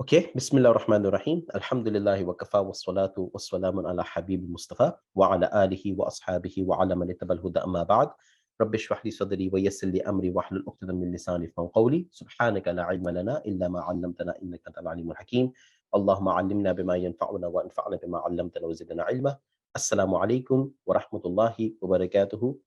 Okay, Bismillah ar-Rahman ar-Rahim. Alhamdulillahi wa kafa wa salatu wa salamun ala habib Mustafa wa ala alihi wa ashabihi wa ala man ittabal huda amma ba'd. Rabbi shrah li sadri wa yassir li amri wa hlul 'uqdatam min lisani yafqahu qawli. Subhanaka la ilma lana illa ma 'allamtana innaka antal alimul hakim. Allahumma 'allimna bima yanfa'una wa anfa'na bima 'allamtana wa zidna ilma. Assalamu alaikum wa rahmatullahi wa barakatuhu,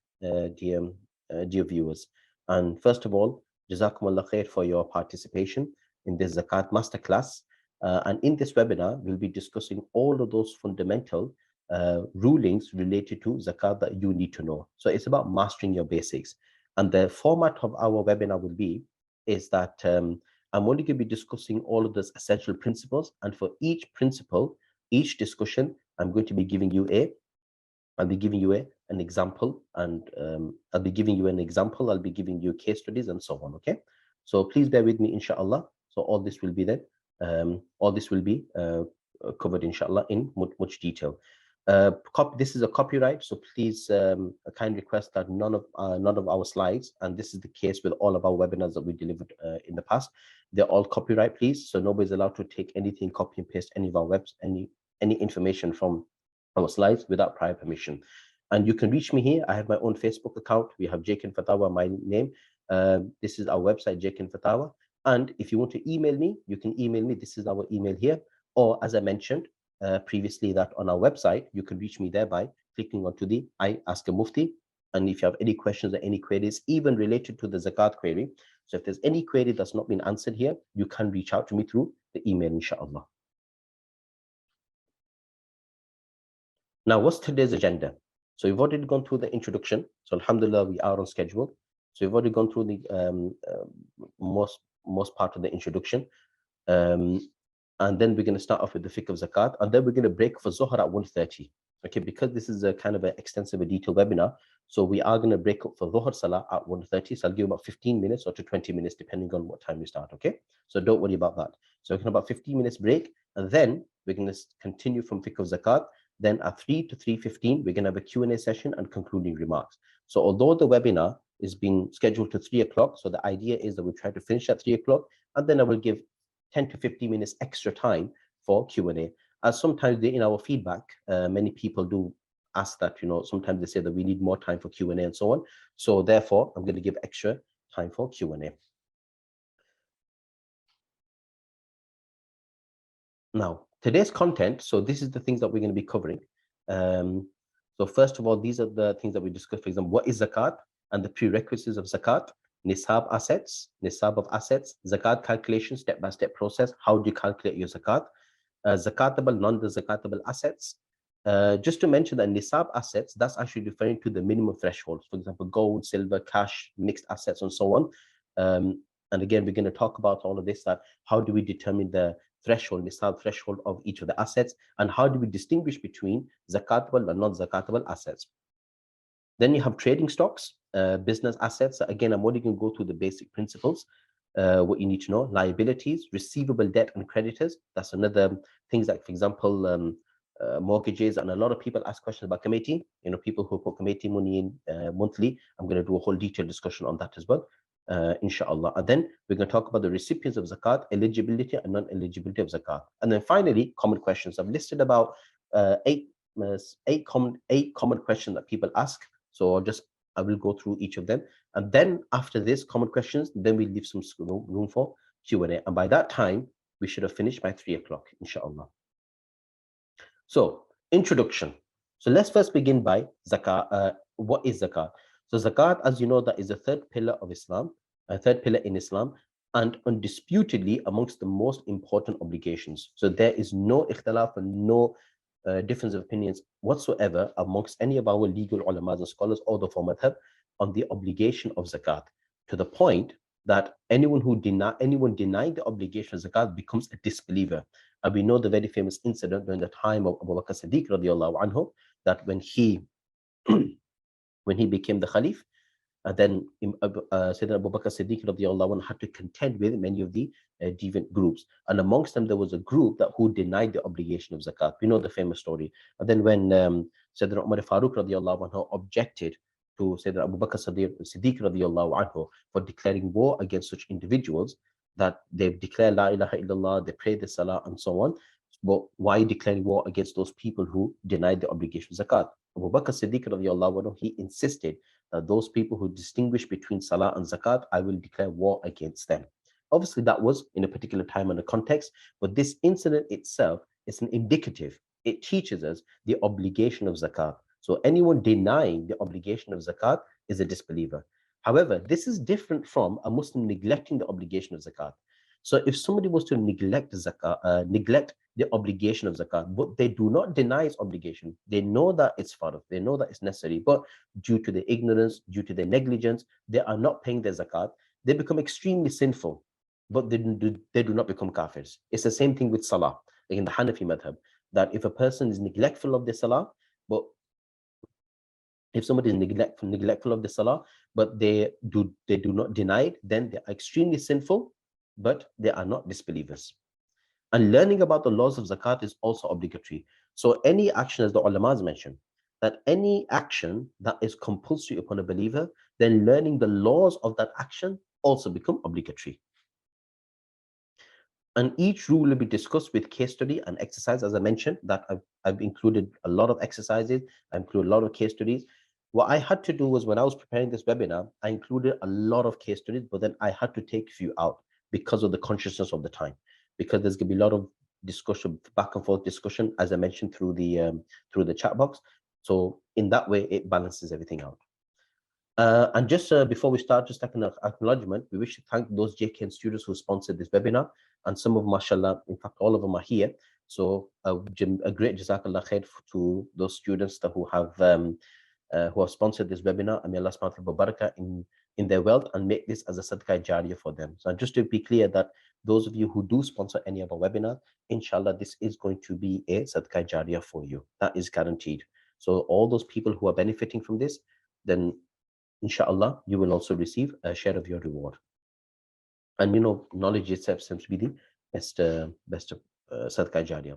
dear viewers. And first of all, Jazakumullah khair for your participation in this Zakat Masterclass. And in this webinar, we'll be discussing all of those fundamental rulings related to Zakat that you need to know. So it's about mastering your basics. And the format of our webinar will be is that I'm only going to be discussing all of those essential principles. And for each principle, each discussion, I'm going to be giving you I'll be giving you an example, and I'll be giving you an example. I'll be giving you case studies and so on. Okay. So please bear with me, inshallah. So all this will be there. All this will be covered, inshallah, in much detail. This is a copyright, so please, a kind request that none of our slides, and this is the case with all of our webinars that we delivered in the past, they're all copyright, please. So nobody's allowed to take anything, copy and paste any of our webs, any information from our slides without prior permission. And you can reach me here. I have my own Facebook account. We have Jake and Fatawa, my name. This is our website, Jake and Fatawa. And if you want to email me, you can email me. This is our email here. Or as I mentioned previously, that on our website, you can reach me there by clicking onto the I Ask a Mufti. And if you have any questions or any queries, even related to the Zakat query, so if there's any query that's not been answered here, you can reach out to me through the email, inshallah. Now, what's today's agenda? So we've already gone through the introduction. So alhamdulillah, we are on schedule. So we've already gone through the most part of the introduction. And then we're going to start off with the fiqh of zakat, and then we're going to break for Zuhr at 1:30. Okay, because this is a kind of an extensive, detailed webinar, so we are going to break up for Dhuhr Salah at 1:30. So I'll give about 15 minutes or to 20 minutes, depending on what time we start. Okay, so don't worry about that. So we're going to about 15 minutes break, and then we're going to continue from fiqh of zakat. Then at 3 to 3:15, we're going to have a Q&A session and concluding remarks. So although the webinar is being scheduled to 3 o'clock, so the idea is that we try to finish at 3 o'clock, and then I will give 10 to 15 minutes extra time for Q&A. As sometimes in our feedback, many people do ask that, sometimes they say that we need more time for Q&A and so on. So therefore, I'm going to give extra time for Q&A. Now, today's content, so this is the things that we're going to be covering. So first of all, these are the things that we discussed. For example, what is zakat and the prerequisites of zakat, nisab of assets, zakat calculation, step-by-step process. How do you calculate your zakat? Zakatable, non-zakatable assets. Just to mention that nisab assets, that's actually referring to the minimum thresholds. For example, gold, silver, cash, mixed assets, and so on. And again, we're going to talk about all of this, that how do we determine the threshold, nisab threshold of each of the assets, and how do we distinguish between zakatable and non-zakatable assets. Then you have trading stocks, business assets. Again, I'm only going to go through the basic principles, what you need to know. Liabilities, receivable debt and creditors. That's another things like, for example, mortgages. And a lot of people ask questions about committee. People who put committee money in monthly. I'm going to do a whole detailed discussion on that as well, inshallah. And then we're going to talk about the recipients of zakat, eligibility and non-eligibility of zakat. And then finally, common questions. I've listed about eight common questions that people ask. So I will go through each of them. And then after this, common questions, then we leave some room for Q&A. And by that time, we should have finished by 3 o'clock, inshallah. So, introduction. So let's first begin by zakat. What is zakat? So zakat, as you know, that is the third pillar of Islam, a third pillar in Islam, and undisputedly amongst the most important obligations. So there is no ikhtilaf and no difference of opinions whatsoever amongst any of our legal ulamas and scholars or the madhab on the obligation of zakat, to the point that anyone denying the obligation of zakat becomes a disbeliever. And we know the very famous incident during the time of Abu Bakr Siddiq radiallahu anhu, that when he became the Khalif, then Sayyidina Abu Bakr Siddiq radiallahu anhu had to contend with many of the deviant groups. And amongst them, there was a group who denied the obligation of zakat. We know the famous story. And then when Sayyidina Umar Farooq radiallahu anhu objected to Sayyidina Abu Bakr Siddiq radiallahu anhu for declaring war against such individuals, that they've declared La ilaha illallah, they pray the salah and so on. But why declaring war against those people who denied the obligation of zakat? Abu Bakr Siddiq radiallahu anhu, he insisted that those people who distinguish between salah and zakat, I will declare war against them. Obviously, that was in a particular time and a context, but this incident itself is an indicative. It teaches us the obligation of zakat. So anyone denying the obligation of zakat is a disbeliever. However, this is different from a Muslim neglecting the obligation of zakat. So if somebody was to neglect zakat, neglect the obligation of zakat, but they do not deny its obligation, they know that it's fard, they know that it's necessary, but due to their ignorance, due to their negligence, they are not paying their zakat, they become extremely sinful, but they do not become kafirs. It's the same thing with salah, like in the Hanafi madhab, that if a person is neglectful of the salah, but if somebody is neglectful of the salah, but they do not deny it, then they are extremely sinful, but they are not disbelievers. And learning about the laws of zakat is also obligatory. So any action, as the ulamas mentioned, that any action that is compulsory upon a believer, then learning the laws of that action also become obligatory. And each rule will be discussed with case study and exercise. As I mentioned, that I've included a lot of exercises, I include a lot of case studies. What I had to do was, when I was preparing this webinar, I included a lot of case studies, but then I had to take a few out because of the consciousness of the time, because there's going to be a lot of discussion, back and forth discussion, as I mentioned, through the chat box. So in that way, it balances everything out. And just before we start, just like an acknowledgement, we wish to thank those JKN students who sponsored this webinar, and some of, mashallah, in fact, all of them are here. So a great jazakallah khair to those students who have sponsored this webinar, and may Allah subhanahu wa ta'ala barakah in their wealth and make this as a sadaqah jariyah for them. So just to be clear, that those of you who do sponsor any of our webinars, inshallah, this is going to be a sadaqah jariyah for you. That is guaranteed. So all those people who are benefiting from this, then inshallah, you will also receive a share of your reward. And knowledge itself seems to be the best sadaqah jariyah.